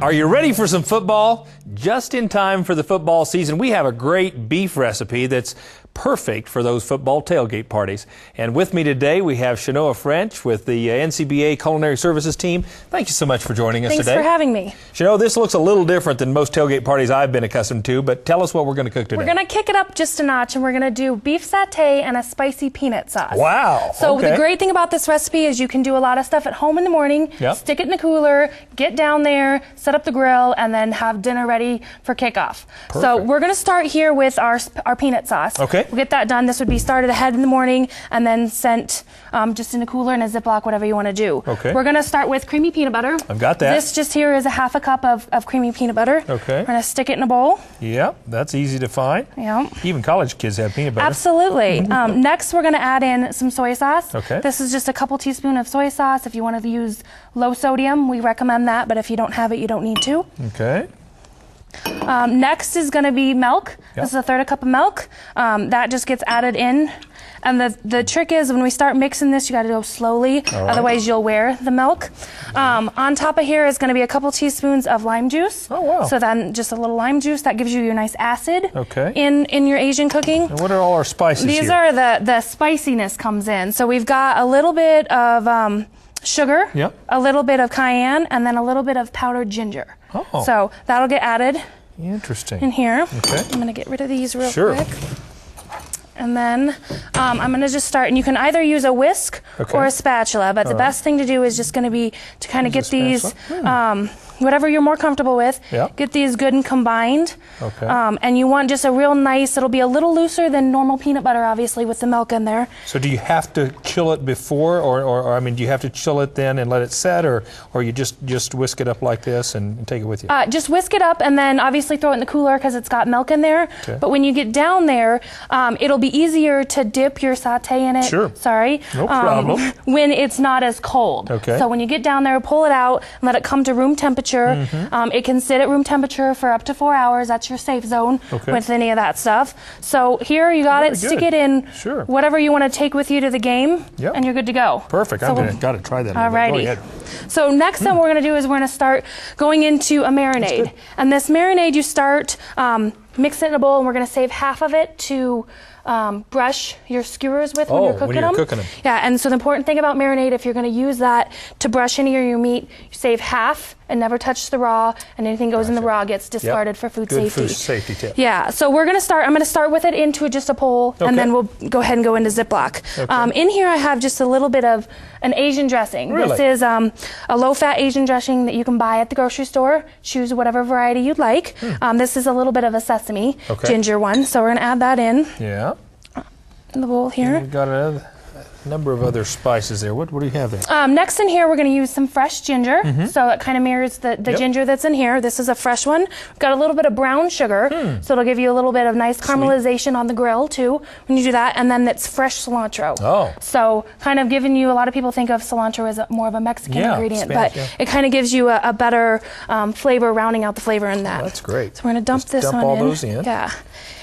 Are you ready for some football? Just in time for the football season, we have a great beef recipe that's perfect for those football tailgate parties. And with me today, we have Shanoa French with the NCBA Culinary Services team. Thank you so much for joining us today. Thanks for having me. Shanoa, this looks a little different than most tailgate parties I've been accustomed to, but tell us what we're going to cook today. We're going to kick it up just a notch, and we're going to do beef satay and a spicy peanut sauce. Wow. So the great thing about this recipe is you can do a lot of stuff at home in the morning, stick it in the cooler, get down there, set up the grill, and then have dinner ready for kickoff. Perfect. So we're going to start here with our peanut sauce. Okay. We'll get that done. This would be started ahead in the morning and then sent just in a cooler, in a Ziploc, whatever you want to do. Okay. We're going to start with creamy peanut butter. I've got that. This just here is a half a cup of creamy peanut butter. Okay. We're going to stick it in a bowl. Yep, that's easy to find. Yep. Even college kids have peanut butter. Absolutely. Next, we're going to add in some soy sauce. Okay. This is just a couple teaspoons of soy sauce. If you want to use low sodium, we recommend that, but if you don't have it, you don't need to. Okay. Next is going to be milk. Yep. This is a third a cup of milk. That just gets added in. And the trick is when we start mixing this, you got to go slowly, otherwise you'll wear the milk. On top of here is going to be a couple teaspoons of lime juice. Oh, wow. So then just a little lime juice, that gives you your nice acid in your Asian cooking. And what are all our spices These here? are the spiciness comes in. So we've got a little bit of sugar, a little bit of cayenne, and then a little bit of powdered ginger. Oh. So that'll get added in here. Okay. I'm going to get rid of these real Sure. quick. And then I'm going to just start, and you can either use a whisk or a spatula, but the best thing to do is just going to be to kind of get these, whatever you're more comfortable with, get these good and combined. Okay. And you want just a real nice, it'll be a little looser than normal peanut butter, obviously, with the milk in there. So do you have to chill it before, or I mean, do you have to chill it then and let it set, or you just whisk it up like this and take it with you? Just whisk it up and then obviously throw it in the cooler because it's got milk in there. Okay. But when you get down there, it'll be easier to dip your satay in it. Sure. Sorry. No problem. When it's not as cold. Okay. So when you get down there, pull it out and let it come to room temperature. It can sit at room temperature for up to 4 hours. That's your safe zone with any of that stuff. So here you got it. Stick it in whatever you want to take with you to the game, and you're good to go. Perfect. So I've got to try that. Alrighty. So next thing we're going to do is we're going to start going into a marinade. And this marinade you start, mix it in a bowl, and we're going to save half of it to brush your skewers with when you're cooking them. Yeah, and so the important thing about marinade, if you're going to use that to brush any of your meat, you save half and never touch the raw, and anything goes in the raw gets discarded for food safety. Good food safety tip. Yeah, so we're going to start, I'm going to start with it into just a bowl, and then we'll go ahead and go into Ziploc. In here I have just a little bit of an Asian dressing. Really? This is a low-fat Asian dressing that you can buy at the grocery store. Choose whatever variety you'd like. This is a little bit of a sesame ginger one, so we're going to add that in. Yeah. In the bowl here. We've got a number of other spices there. What do you have there? Next in here, we're going to use some fresh ginger. So it kind of mirrors the ginger that's in here. This is a fresh one. We've got a little bit of brown sugar, so it'll give you a little bit of nice caramelization on the grill too when you do that. And then it's fresh cilantro. Oh. So kind of giving you, a lot of people think of cilantro as more of a Mexican ingredient, but it kind of gives you a better flavor, rounding out the flavor in that. Oh, that's great. So we're going to dump this one in. Dump all those in. Yeah.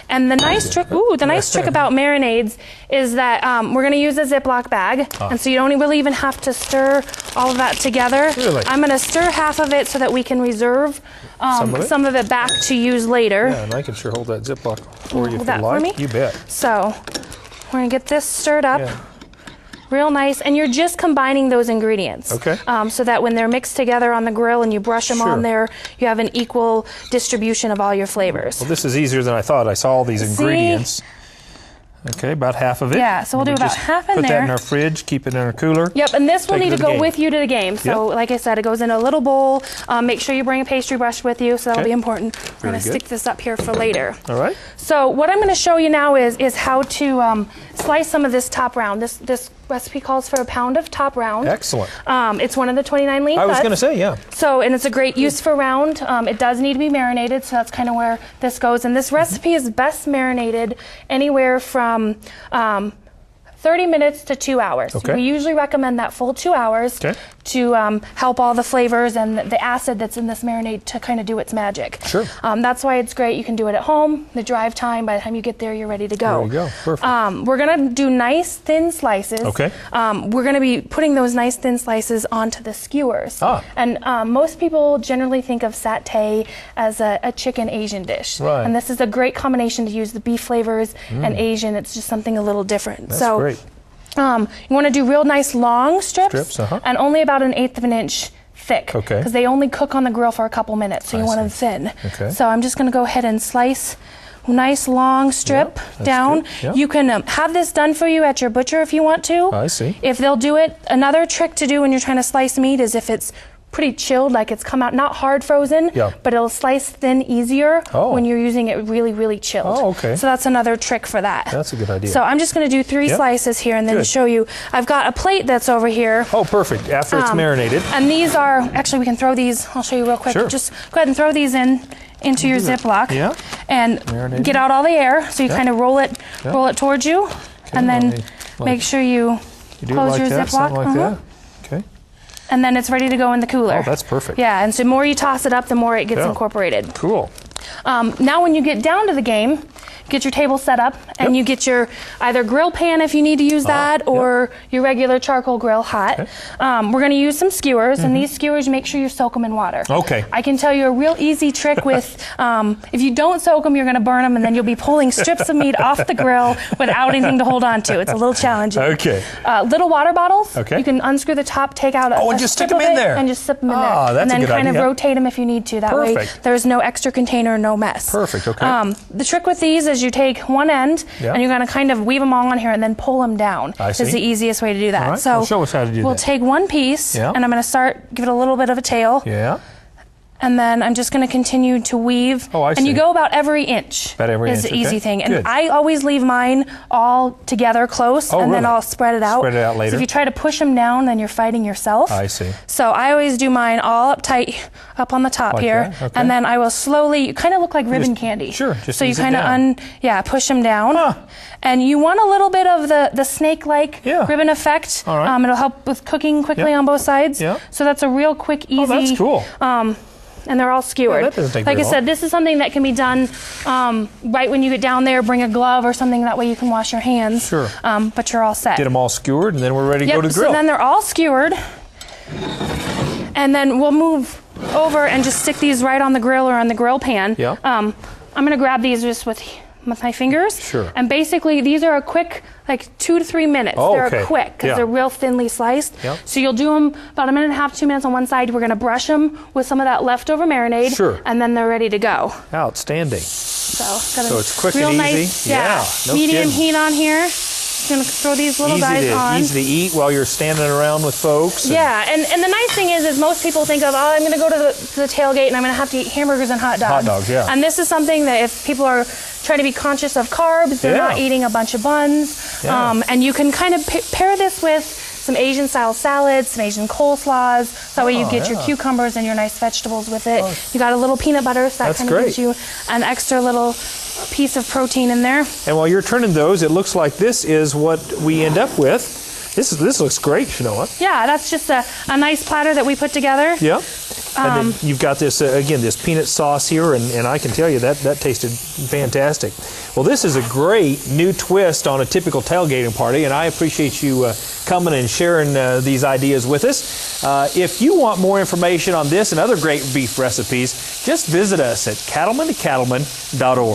And the nice trick, about marinades is that we're going to use a Ziploc bag, and so you don't really even have to stir all of that together. Really? I'm going to stir half of it so that we can reserve some of it back to use later. Yeah, and I can sure hold that Ziploc for you if you like. For me? You bet. So we're going to get this stirred up. Real nice, and you're just combining those ingredients. So that when they're mixed together on the grill and you brush them on there, you have an equal distribution of all your flavors. Well, this is easier than I thought. I saw all these ingredients. Okay, about half of it. Yeah, so we'll do about half in there. Put that in our fridge, keep it in our cooler. Yep, and this will need to go with you to the game. So like I said, it goes in a little bowl. Make sure you bring a pastry brush with you, so that'll be important. We're going to stick this up here for later. All right. So what I'm going to show you now is how to slice some of this top round. This recipe calls for a pound of top round. Excellent. It's one of the 29 lean cuts. I was going to say, yeah. So, and it's a great use for round. It does need to be marinated, so that's kind of where this goes. And this recipe is best marinated anywhere from 30 minutes to 2 hours. Okay. We usually recommend that full 2 hours to help all the flavors and the acid that's in this marinade to kind of do its magic. Sure. That's why it's great. You can do it at home. The drive time, by the time you get there, you're ready to go. There you go. Perfect. We're going to do nice thin slices. Okay. We're going to be putting those nice thin slices onto the skewers. And most people generally think of satay as a chicken Asian dish. Right. And this is a great combination to use the beef flavors and Asian. It's just something a little different. That's great. You want to do real nice long strips, and only about 1/8 of an inch thick. Okay. Because they only cook on the grill for a couple minutes, so you want them thin. Okay. So I'm just going to go ahead and slice nice long strip down. You can have this done for you at your butcher if you want to. I see. If they'll do it, another trick to do when you're trying to slice meat is if it's pretty chilled, like it's come out not hard frozen, but it'll slice thin easier when you're using it really, really chilled. Oh, okay. So that's another trick for that. That's a good idea. So I'm just going to do 3 slices here and then show you. I've got a plate that's over here. Oh, perfect. After it's marinated. And these are, actually we can throw these, I'll show you real quick. Sure. Just go ahead and throw these into your Ziploc. And marinated. Get out all the air. So you kind of roll it towards you. And then make sure you close your Ziploc. Like that. Okay. And then it's ready to go in the cooler. Oh, that's perfect. Yeah, and so the more you toss it up, the more it gets incorporated. Cool. Now when you get down to the game, get your table set up and you get your either grill pan if you need to use that or your regular charcoal grill hot. Okay. We're going to use some skewers and these skewers, make sure you soak them in water. Okay. I can tell you a real easy trick with, if you don't soak them, you're going to burn them and then you'll be pulling strips of meat off the grill without anything to hold on to. It's a little challenging. Okay. Little water bottles. Okay. You can unscrew the top, take out and just stick them in there. and just slip them in there. That's and then a good kind idea. of rotate them if you need to. That way there's no extra container, no mess. Perfect. Okay. The trick with these is you take one end and you're going to kind of weave them all on here and then pull them down. I see. Is the easiest way to do that. All right. So Well, show us how to do that. We'll take one piece and I'm going to start, give it a little bit of a tail. And then I'm just going to continue to weave. Oh, I see. And you go about every inch. About every is inch, the easy okay. thing. And Good. I always leave mine all together close, and then I'll spread it out. Spread it out later. So if you try to push them down, then you're fighting yourself. I see. So I always do mine all up tight, up on the top Like here, that? Okay. and then I will slowly. You kind of look like ribbon candy. Sure. Just so you ease it kind down. of push them down. And you want a little bit of the snake-like ribbon effect. All right. It'll help with cooking quickly on both sides. So that's a real quick, easy. Oh, that's cool. And they're all skewered. that doesn't take like I very said, this is something that can be done right when you get down there. Bring a glove or something, that way you can wash your hands. Sure. But you're all set. Get them all skewered, and then we're ready to go to the grill. So then they're all skewered. And then we'll move over and just stick these right on the grill or on the grill pan. I'm going to grab these just with my fingers. Sure. And basically, these are a quick, like 2 to 3 minutes. Oh, they're okay. quick because they're real thinly sliced. So you'll do them about 1.5 minutes, 2 minutes on one side. We're going to brush them with some of that leftover marinade. Sure. And then they're ready to go. Outstanding. So it's quick real and easy. Nice, No medium kidding. heat on here. Just going to throw these little guys on. Easy to eat while you're standing around with folks. Yeah, and the nice thing is most people think of, I'm going to go to the tailgate and I'm going to have to eat hamburgers and hot dogs. Hot dogs, yeah. And this is something that if people are trying to be conscious of carbs, they're not eating a bunch of buns. And you can kind of pair this with some Asian style salads, some Asian coleslaws. That way you get your cucumbers and your nice vegetables with it. You got a little peanut butter, so that kind of gives you an extra little piece of protein in there. And while you're turning those, it looks like this is what we end up with. This looks great, Shanoa. Yeah, that's just a nice platter that we put together. Yeah. And then you've got this, again, this peanut sauce here, and I can tell you that tasted fantastic. Well, this is a great new twist on a typical tailgating party, and I appreciate you coming and sharing these ideas with us. If you want more information on this and other great beef recipes, just visit us at cattlemantocattleman.org.